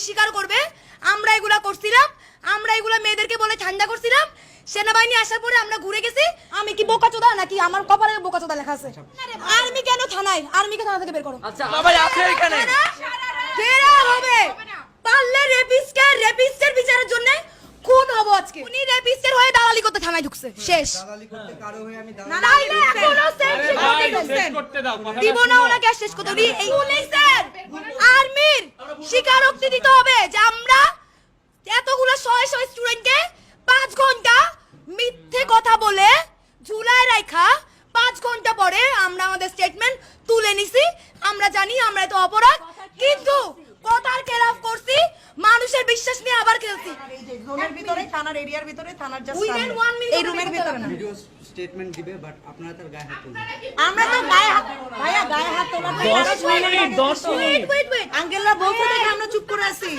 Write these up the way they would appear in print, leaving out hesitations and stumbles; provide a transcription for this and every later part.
স্বীকার করবে আমরা এগুলা করছিলাম, আমরা এগুলা মেয়েদেরকে বলে ঠান্ডা করছিলাম। সেনাবাহিনী আসার পরে আমরা ঘুরে গেছি। আমি কি বোকাচোদা নাকি আমার কপালে বোকাচোদা লেখা আছে? আর্মি কেন থানায়? আর্মিকে থানা থেকে বের করো। আচ্ছা সবাই আছে এখানে। ফেরা হবে পারলে রেপিস্টের বিচারের জন্য খুন হব আজকে। উনি রেপিস্টের হয়ে দালালি করতে থানায় ঢুকছে। শেষ। দালালি করতে কারো হয়ে আমি তাইলে এখনো শেষ করতে দাও। দিব না ওনাকে শেষ করতে। উনি এই পুলিশের আর্মির স্বীকারোক্তি দিতে হবে যে আমরা এতগুলো শয়ে স্টুডেন্টকে 5 ঘন্টা মিথ্যে কথা বলে ঝুলায় রাখা, 5 ঘন্টা পরে আমরা আমাদের স্টেটমেন্ট তুলে নিছি। আমরা জানি আমরা তো অপরাধ, কিন্তু কথার খেলাফ করছি, মানুষের বিশ্বাস নিয়ে আবার খেলছি। জোনের ভিতরে থানার এরিয়ার ভিতরে থানার জাস্ট উইদিন 1 মিনিট এই রুমের ভিতরে না ভিডিও স্টেটমেন্ট দিবে, বাট আপনারা তার গায়ে হাত তুলবেন। আমরা তো গায়ে হাত, ভাইয়া গায়ে হাত তোলা 10 মিনিট ওয়েট আঙ্কেলরা বলছে দেখে আমরা চুপ করে আছি।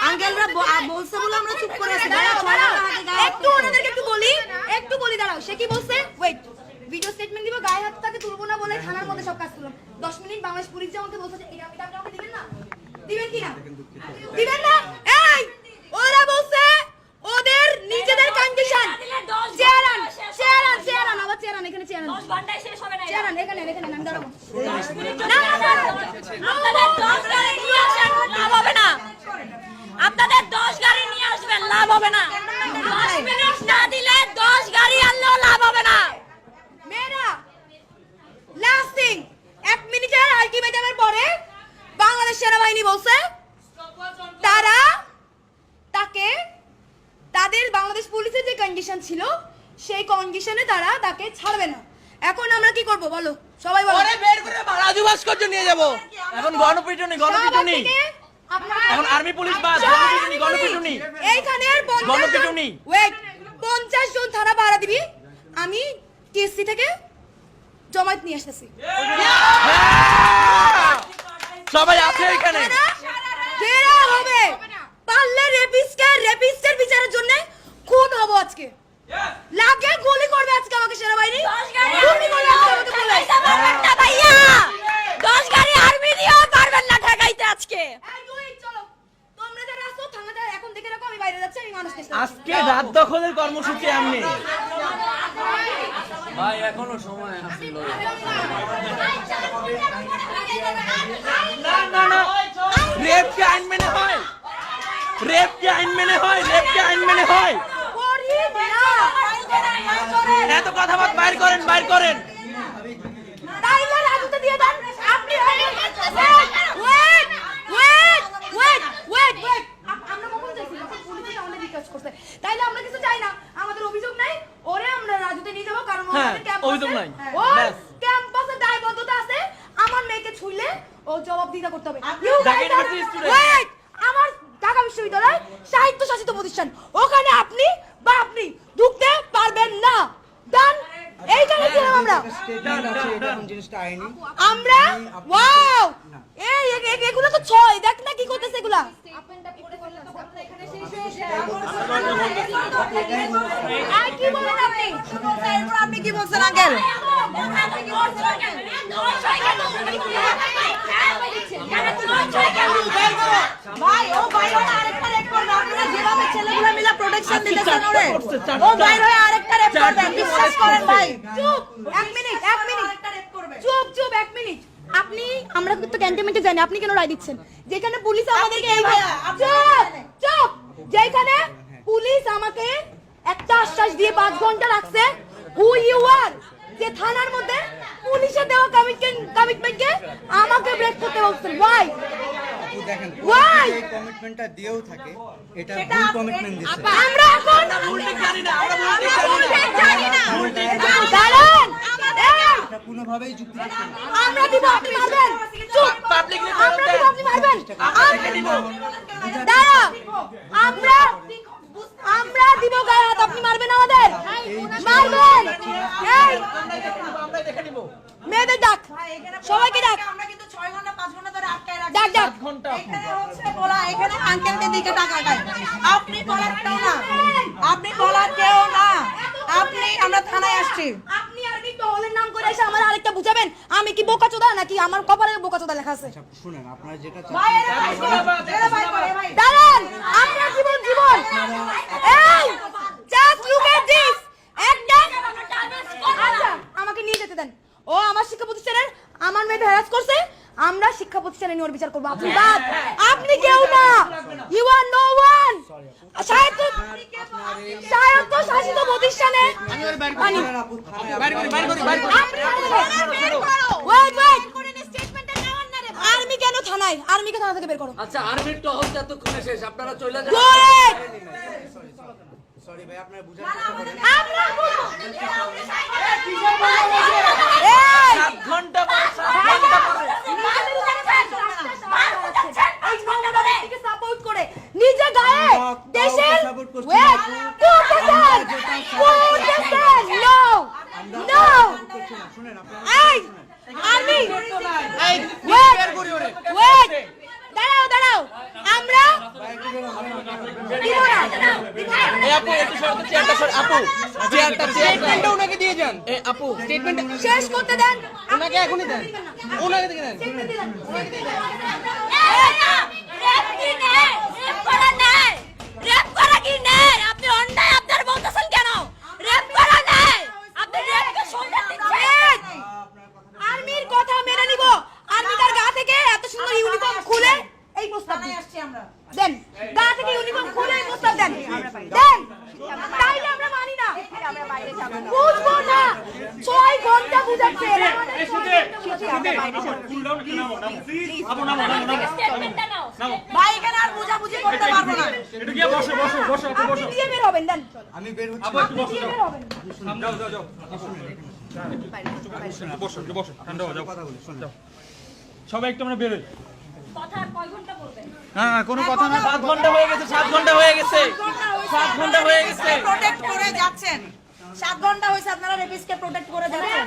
আঙ্কেলরা বলছে বলে আমরা চুপ করে আছি। ভাইয়া একটু ওনাদেরকে একটু বলি দাঁড়াও। সে কি বলছে? ওয়েট, ভিডিও স্টেটমেন্ট দিব, গায়ে হাত তাকে তুলবো না বলে থানার মধ্যে সব কাজ করলাম। 10 মিনিট বাংলাদেশ পুলিশ যে আমাকে বলছে যে এটা আমাকে দিবেন না, দিবেন কি না? দিবেন না? এই ওরা বলছে ওদের নিজেদের কন্ডিশন। চেয়ারান আবার চেয়ারান এখানে চেয়ারান 10 ঘন্টায় শেষ হবে না। চেয়ারান এখানে নাম দাঁড়াবো। 10 মিনিট না আপনাদের 10 গাড়ি নিয়ে আসেন, লাভ হবে না। আপনাদের 10 গাড়ি নিয়ে আসবেন, লাভ হবে না। 10 মিনিট না দিলে 10 গাড়ি আনলেও লাভ হবে না। মেয়েরা লাস্টিং 1 মিনিটের আলটিমেটামের পরে বাংলাদেশ সেনাবাহিনী বলছে তাদের বাংলাদেশ পুলিশের যে কন্ডিশন ছিল সেই কন্ডিশনে তাকে ছাড়বে না। এখন আমরা কি করব বলো, সবাই বলো। ওরে বের করে রাজু ভাস্কর্য নিয়ে যাব। এখন গণপিটুনি এখন আর্মি পুলিশ বাদ, গণপিটুনি এইখানের গণপিটুনি। ওয়েট, 50 জন থানা ভাড়া দিবি, আমি কেসি থেকে জমায়েত নিয়ে আসতেছি। সবাই আছে এখানে। ফেরা হবে পারলে রেপিস্টের বিচারের জন্য খুন হব আজকে। লাগে গুলি করবে আজকে আমাকে সেনাবাহিনী, গুলি করবে আজকে আমাকে পুলিশ। ভাইয়া 10 গাড়ি আর্মি দিও, পারবেন না ঠেকাইতে আজকে। এই দুই চলো, তোমরা যারা আসো থানাটা এখন দেখে রাখো, আমি বাইরে যাচ্ছি, আমি মানুষকে আজকে রাত দখলের কর্মসূচি আমনে ভাই, এখনো সময় আছে। না রেপ কে আইন মেনে হয়, রেপ কে আইন মেনে হয়, রেপ কে আইন মেনে হয়। এত কথা বাদ বাইর করেন। তাইলে রাজুতে দিয়ে দেন আপনি। ওয়েট আমরা কখন যাইছি? যখন পুলিশ আমাদের রিকোয়েস্ট করছে, তাইলে আমরা কিছু চাই না, আমাদের অভিযোগ নাই, ওরে আমরা রাজুতে নিয়ে যাব, কারণ আমাদের ক্যাম্পাসে অভিযোগ নাই, ব্যাস ক্যাম্পাসে দায়বদ্ধতা আছে। আমার মেয়েকে ছুঁইলে ও জবাব দিতে করতে হবে। ওয়েট, আমার ঢাকা বিশ্ববিদ্যালয় সাহিত্য শাসিত প্রতিষ্ঠান, ওখানে আপনি ঢুকতে পারবেন না। ডান। এইখানে ছিলাম আমরা। স্টেটমেন্ট আছে, এটা কোন জিনিসটা আইনি। আমরা ওয়াও, এই এগুলো তো ছয়, দেখ না কি করতেছে এগুলা। আর কি বলেন আপনি? আপনি কি বলছেন আঙ্কেল? ভাই ও ভাই আরেকটা রেপ করবে। আপনারা যেভাবে ছেলেগুলো মিলে প্রোটেকশন দিতেছেন ওরে, ও ভাই হয়ে আরেকটা রেপ করবে, বিশ্বাস করেন ভাই। চুপ 1 মিনিট চুপ 1 মিনিট। আপনি আমরা তো ক্যান্টনমেন্টে জানি, আপনি কেন রায় দিচ্ছেন? যেখানে পুলিশ আমাদেরকে চুপ যেখানে পুলিশ আমাকে একটা আশ্বাস দিয়ে 5 ঘন্টা রাখছে, হু ইউ আর, যে থানার মধ্যে পুলিশের দেওয়া কমিটমেন্টকে আমাকে ব্রেক করতে বলছেন। ওয়াই দেখেন, Why? এই কমিটমেন্টটা দিয়েও থাকে, এটা ভুল কমিটমেন্ট দিচ্ছে। আমরা এখন জানি না, দাঁড়ান, এটা কোনোভাবেই যুক্তিযুক্ত না। আমরা দিব, আপনি মারবেন। চুপ, পাবলিকলি আমরা দিব, আপনি মারবেন। দাঁড়া, আমরা দিব গায়ে হাত, আপনি মারবেন আমাদের, মারবেন। এই আমরা দেখে নিব। মেয়েদের ডাক, সবাইকে ডাক, আমরা কিন্তু 6 ঘন্টা 5 ঘন্টা ধরে আটকায় রাখছি। ডাক ডাক। ঘন্টা এখানে হচ্ছে বলা, এখানে আঙ্কেলদের দিকে তাকায়। আপনি বলার কেউ না, আমরা থানায় আসছি। আপনি আরবি টহলের নাম করে এসে আমার আরেকটা বুঝাবেন। আমি কি বোকাচোদা নাকি আমার কপালে বোকাচোদা লেখা আছে? আচ্ছা শুনেন, আপনারা যেটা ভাই চাচ্ছেন এরা ভাই করে ভাই দাঁড়ান, আপনার জীবন জীবন। এই জাস্ট লুক এট দিস। একটা আচ্ছা আমাকে নিয়ে যেতে দেন। ও আমার শিক্ষা প্রতিষ্ঠানের আমার মেয়েকে হ্যারাস করছে, আমরা শিক্ষা প্রতিষ্ঠানে নিয়ে ওর বিচার করব। আপনি বাদ, আপনি কেউ না, ইউ আর নো ওয়ান। শায়দ শাসিত প্রতিষ্ঠানে আমি ওর বাইর করি, বাইর করি। ওয়েট ওয়েট, আর্মি কেন থানায়? আর্মিকে থানা থেকে বের করো। আচ্ছা আর্মির টহল এতক্ষণে শেষ, আপনারা চলে যান। Good! সরি ভাই, আপনারা বুঝার চেষ্টা করেন। আমরা বলবো। এই 7 ঘন্টা পরে, 7 ঘন্টা পরে। সাপোর্ট করে নিজে গায়ে দেশের সাপোর্ট করছি ওয়েট নো নো শুনেন আপনারা এই আর্মি এই ওয়েট বের করি ওরে। ওয়েট দাঁড়াও দাঁড়াও, আমরা দিব না। এই আপু একটু সরতে, চেয়ারটা সর। আপু স্টেটমেন্টটা ওনাকে দিয়ে যান। এই আপু স্টেটমেন্ট শেষ করতে দেন। ওনাকে এখনই দেন, ওনাকে দিয়ে দেন। আর্মির কথা মেনে নিব। আর্মি তার গা থেকে এত সুন্দর ইউনিফর্ম খুলে এই প্রস্তাব থানায় আসছি আমরা দেন, গা থেকে ইউনিফর্ম খুলে এই প্রস্তাব দেন দেন, তাইলে আমরা মানি না, বুঝবো না। 6 ঘন্টা বুঝাচ্ছে এরা আমাদের 6 ঘন্টা ভাই এখানে আর বুঝাবুঝি করতে পারবো না। আপনি দিয়ে বের হবেন দেন, আমি বের হচ্ছি। আপনি দিয়ে বের হবেন। কথা বলি, শুনেন। সবাই একটু আমরা বেরোই। হ্যাঁ কোনো কথা না। 7 ঘন্টা হয়ে গেছে, 7 ঘন্টা হয়ে গেছে, 7 ঘন্টা হয়ে গেছে। প্রোটেক্ট করে যাচ্ছেন, 7 ঘন্টা হয়েছে আপনারা রেপিসকে প্রোটেক্ট করে যাচ্ছেন।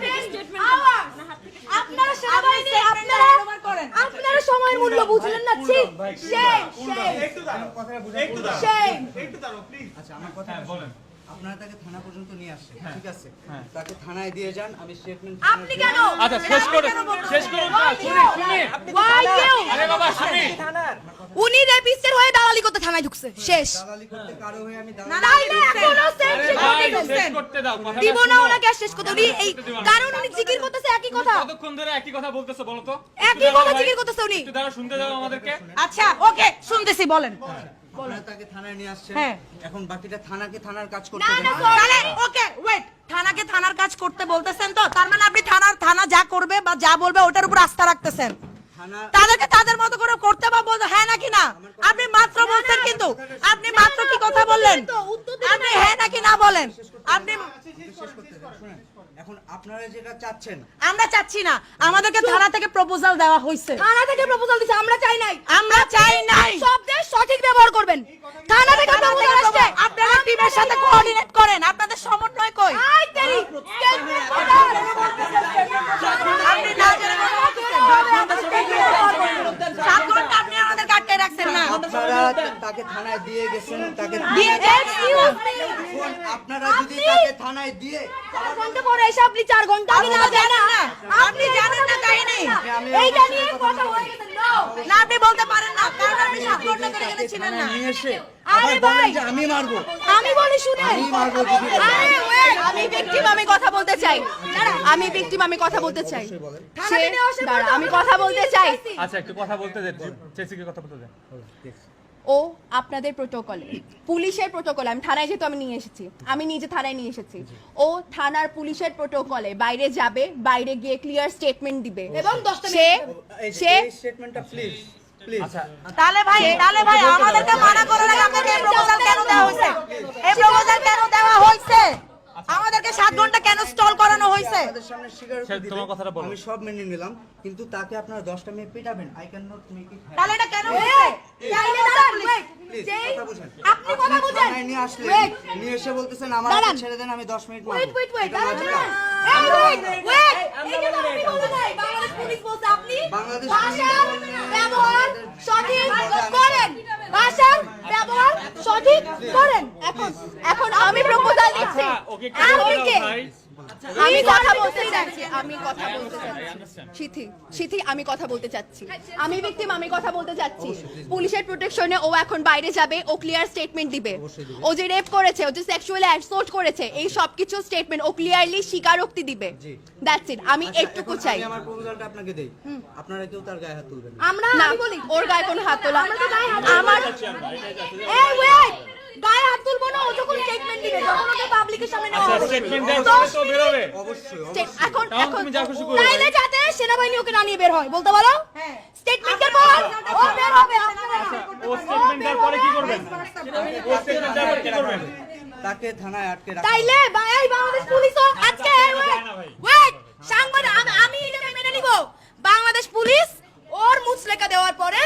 আপনারা সেনাবাহিনী, আপনারা সময়ের মূল্য বুঝলেন না। ছি shame, shame, shame। আচ্ছা আমার কথা বলেন। আপনারা তাকে থানা পর্যন্ত নিয়ে আসছেন, ঠিক আছে? তাকে থানায় দিয়ে যান, আমি স্টেটমেন্ট। আপনি কেন? আচ্ছা শেষ করুন শুনি। Why you? আরে বাবা শুনি। উনি রেপিস্টের হয়ে দালালি করতে থানায় ঢুকছে, শেষ। দালালি করতে কারো হয়ে আমি না, দালালি না, তাইলে এখনো সেম ভাই শেষ শেষ করতে দাও কথা। দিব না ওনাকে আর শেষ করতে। উনি এই কারণ উনি জিকির করতেছে একই কথা, কতক্ষণ ধরে একই কথা বলতেছে বলো তো? একই কথা জিকির করতেছে উনি। একটু দাঁড়া, শুনতে দাও আমাদেরকে। আচ্ছা ওকে শুনতেছি, বলেন। আপনারা তাকে থানায় নিয়ে আসছেন, হ্যাঁ। এখন বাকিটা থানাকে থানার কাজ করতে না, দেন। না, তাহলে ওকে ওয়েট, থানাকে থানার কাজ করতে বলতেছেন তো, তার মানে আপনি থানা যা করবে বা যা বলবে ওটার উপর আস্থা রাখতেছেন। থানা তাদেরকে তাদের মতো করে করতে বা বলতে, হ্যাঁ নাকি না? আপনি মাত্র বলছেন, কিন্তু আপনি মাত্র কি কথা বললেন? আপনি হ্যাঁ নাকি না বলেন। আপনি শেষ করতে দেন। শুনেন, এখন আপনারা যেটা চাচ্ছেন, আমরা চাচ্ছি না, আমাদেরকে থানা থেকে প্রপোজাল দেওয়া হয়েছে, থানা থেকে প্রপোজাল দিছে, আমরা চাই নাই। আমরা চাই নাই। শব্দের সঠিক ব্যবহার করবেন। থানা থেকে প্রপোজাল আসছে, আপনারা টিমের সাথে কোঅর্ডিনেট করেন, আপনাদের সমন্বয় কই? আই তেরি স্টেটমেন্ট করেন। আপনি না জেনে কথা বলতেছেন। 7 ঘন্টা আপনি আমাদের আটকে রাখছেন না। আপনারা তাকে থানায় দিয়ে গেছেন, তাকে দিয়ে এক্সকিউজ মি, এখন আপনারা যদি তাকে থানায় দিয়ে 4 ঘন্টা পরে এসে আপনি 4 ঘন্টা আগে আপনি না তো জানেন না, আপনি জানেন না কাহিনী। এইটা নিয়ে কথা হয়ে গেছে। নো, না আপনি বলতে পারেন না, কারণ আপনি 7 ঘন্টা ধরে এখানে ছিলেন না। নিয়ে এসে আরে আবার ভাই, বলেন যে আমি মারবো, আমি বলি শুনেন। আমি মারবো দিদি। আরে ওয়েট, আমি ভিকটিম, আমি কথা বলতে চাই। আমি ভিকটিম, আমি কথা বলতে চাই। থানাতে নিয়ে আসে দাঁড়া, আমি কথা বলতে চাই। আচ্ছা একটু কথা বলতে দে, চেসিকে কথা বলতে দে। ও আপনাদের প্রোটোকলে, পুলিশের প্রোটোকলে, আমি থানায় যেহেতু আমি নিয়ে এসেছি, আমি নিজে থানায় নিয়ে এসেছি। ও থানার পুলিশের প্রোটোকলে বাইরে যাবে, বাইরে গিয়ে ক্লিয়ার স্টেটমেন্ট দিবে এবং 10টা সে এই সে স্টেটমেন্টটা প্লিজ প্লিজ। আচ্ছা তাহলে ভাই আমাদেরকে মানা করার আগে আপনাকে এই প্রপোজাল কেন দেওয়া হয়েছে? এই প্রপোজাল কেন দেওয়া হয়েছে? আমাদেরকে 7 ঘন্টা কেন স্টল করানো হয়েছে? আপনাদের সামনে স্বীকার সে করে তোমার দিবেন, কথাটা বলো। আমি সব মেনে নিলাম, কিন্তু তাকে আপনারা 10টা মেয়ে পেটাবেন। I can not make it. তাহলে এটা কেন হয়েছে? চাইলে দাঁড়ান, ওয়েট, প্লিজ যেই কথা বুঝেন। আপনি কথা বুঝেন। থানায় নিয়ে আসলে Wait. নিয়ে এসে বলতেছেন আমার দাঁড়ান। ছেড়ে দেন, আমি 10 মিনিট ওয়েট মারবো। ওয়েট ওয়েট, এটা দাঁড়ান লজিক দাঁড়ান। না। এই ওয়েট ওয়েট, এইটা তো আপনি বলে নাই, বাংলাদেশ পুলিশ বলছে আপনি বাংলাদেশ ভাষার পুলিশ বলে- ব্যবহার সঠিক করেন, ভাষার ব্যবহার সঠিক করেন। এখন আমি প্রপোজাল দিচ্ছি। আচ্ছা, ওকে একটু আপনি বলে দাও কে? ভাই। আমি কথা বলতে চাচ্ছি সিথি আমি কথা বলতে চাচ্ছি আমি ভিকটিম আমি কথা বলতে চাচ্ছি পুলিশের প্রোটেকশনে ও এখন বাইরে যাবে ও ক্লিয়ার স্টেটমেন্ট দিবে ও যে রেপ করেছে ও যে সেক্সুয়ালি অ্যাসল্ট করেছে এই সবকিছু স্টেটমেন্ট ও ক্লিয়ারলি স্বীকারোক্তি দিবে দ্যাটস ইট আমি এইটুকু চাই আমি আমার প্রপোজালটা আপনাকে দেই আপনারা কেউ তার গায়ে হাত তুলবেন না। আমরা না আমি বলি ওর গায়ে কোনো হাত তোলা আমরা তো গায়ে হাত আমার এই ওয়েট গায়ে হাত তুলবো না ও যখন স্টেটমেন্ট দিবে তখন ওকে পাবলিকের সামনে নেওয়া আচ্ছা হবে স্টেটমেন্ট দেওয়ার পরে তো বের হবে অবশ্যই এখন তখন এখন তুমি যা খুশি করো তাইলে যাতে সেনাবাহিনী ওকে না নিয়ে বের হয় বলতে বলো স্টেটমেন্টের পর ও বের হবে আপনারা না। ও স্টেটমেন্ট দেওয়ার পরে কি করবেন ও স্টেটমেন্ট দেওয়ার পরে কি করবেন তাকে থানায় আটকে রাখা তাইলে ভাই বাংলাদেশ পুলিশও আজকে ওয়েট সাংবাদিক আমি এটা মেনে নিব বাংলাদেশ পুলিশ ওর মুচলেকা দেওয়ার পরে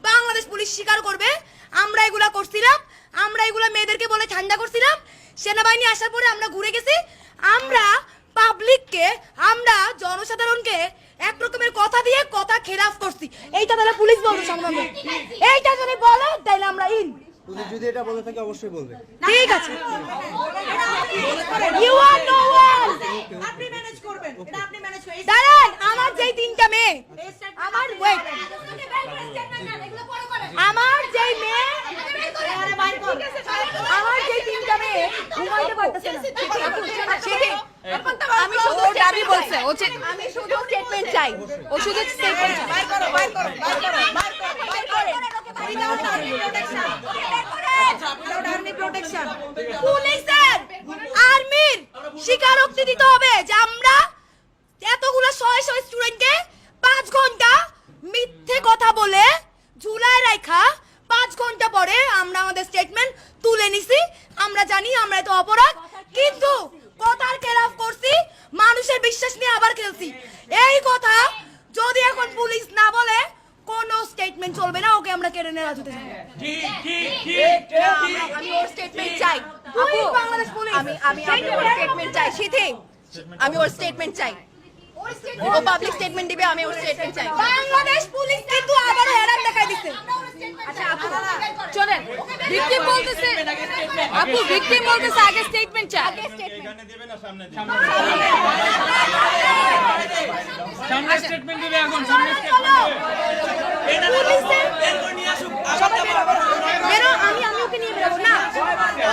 বাংলাদেশ পুলিশ স্বীকার করবে আমরা এগুলা করছিলাম আমরা এগুলা মেয়েদেরকে বলে ঠান্ডা করছিলাম সেনাবাহিনী আসার পরে আমরা ঘুরে গেছি আমরা পাবলিককে আমরা জনসাধারণকে এক রকমের কথা দিয়ে কথা খেলাফ করছি এইটা তাহলে পুলিশ বলবে সংগ্রামে এইটা যদি বলে তাহলে আমরা ইন পুলিশ যদি এটা বলে থাকে অবশ্যই বলবে ঠিক আছে ইউ আর নো ওয়ান আপনি ম্যানেজ করবেন এটা আপনি ম্যানেজ করবেন দাঁড়ান আমার যেই তিনটা মেয়ে আমার ওয়েট আমার যেই মেয়ে আমার যেই তিনটা মেয়ে ঘুমাইতে পারতেছে না আমি শুধু ওর দাবি বলছে আমি শুধু স্টেটমেন্ট চাই ও শুধু স্টেটমেন্ট চাই বাইর করো বাইর করো বাইর করো বাইর করো without army protection without army protection পুলিশের আর্মির স্বীকারোক্তি দিতে হবে যে আমরা এতগুলো শয়ে শয়ে স্টুডেন্টকে 5 ঘন্টা মিথ্যে কথা বলে ঝুলায় রাখা 5 ঘন্টা পরে আমরা আমাদের স্টেটমেন্ট তুলে নিছি আমরা জানি আমরা এত অপরাধ কিন্তু কথার খেলাফ করছি মানুষের বিশ্বাস নিয়ে আবার খেলছি এই কথা যদি এখন পুলিশ না বলে কোন স্টেটমেন্ট চলবে না ওকে আমরা কেড়ে নেওয়া যেতে যাবো আমি ওর স্টেটমেন্ট চাই আপু বাংলাদেশ পুলিশ আমি ওর স্টেটমেন্ট চাই সিথি আমি ওর স্টেটমেন্ট চাই ও পাবলিক স্টেটমেন্ট দিবে আমি ওর স্টেটমেন্ট চাই বাংলাদেশ পুলিশ কিন্তু আবার হেরান দেখাই দিছে আচ্ছা আপু চলেন ভিকটিম বলতেছে আপু ভিকটিম বলতেছে আগে স্টেটমেন্ট চাই এখানে দিবে না সামনে দিবে সামনে স্টেটমেন্ট দিবে এখন সামনে স্টেটমেন্ট দিবে বেরো আমি ওকে নিয়ে বেরোবো না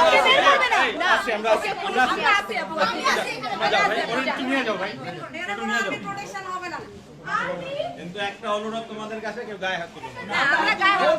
ওকে বের করবে না আমরা আছি আমরা যাও ভাই ওরে একটু নিয়ে যাও ভাই একটু নিয়ে যাও প্রোটেকশন হবে না কিন্তু একটা অনুরোধ তোমাদের কাছে কেউ গায়ে হাত তুলবে না আমরা গায়ে হাত